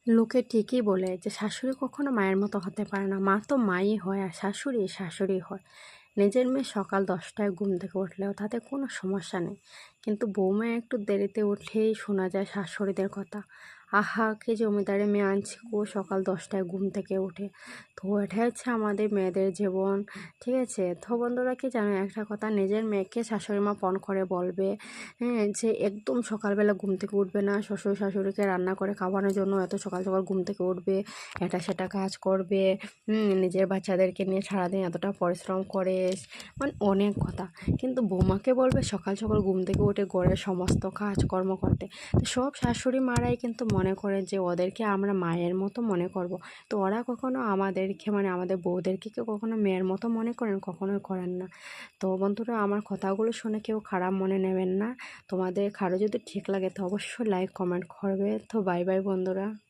লোকে ঠিকই বলে যে শাশুড়ি কখনো মায়ের মতো হতে পারে না। মা তো মাই হয় আর শাশুড়ি শাশুড়ি হয়। নিজের মেয়ে সকাল 10টায় ঘুম থেকে উঠলেও তাতে কোনো সমস্যা নেই, কিন্তু বৌমা একটু দেরিতে উঠলেই শোনা যায় শাশুড়িদের কথা। আহা, কি জমিদারি মেয়ে আনছি গো, সকাল 10টায় ঘুম থেকে উঠে। তো এটা হচ্ছে আমাদের মেয়েদের জীবন। ঠিক আছে, তো বন্ধুরা, কি জানো একটা কথা, নিজের মেয়েকে শাশুড়ি মা পণ করে বলবে, হ্যাঁ, যে একদম সকালবেলা ঘুম থেকে উঠবে না, শ্বশুর শাশুড়িকে রান্না করে খাওয়ানোর জন্য এত সকাল সকাল ঘুম থেকে উঠবে, এটা সেটা কাজ করবে, নিজের বাচ্চাদেরকে নিয়ে সারাদিন এতটা পরিশ্রম করে, মানে অনেক কথা। কিন্তু বৌমাকে বলবে সকাল সকাল ঘুম থেকে উঠে ঘরের সমস্ত কাজকর্ম করতে। তো সব শাশুড়ি মারাই কিন্তু মনে করে যে ওদেরকে আমরা মায়ের মতো মনে করব। তো ওরা কখনো আমাদেরকে, মানে আমাদের বউদেরকে কেউ কখনো মেয়ের মতো মনে করেন? কখনোই করেন না। তো বন্ধুরা, আমার কথাগুলো শুনে কেউ খারাপ মনে নেবেন না। তোমাদের কারো যদি ঠিক লাগে তো অবশ্যই লাইক কমেন্ট করবে। তো বাই বাই বন্ধুরা।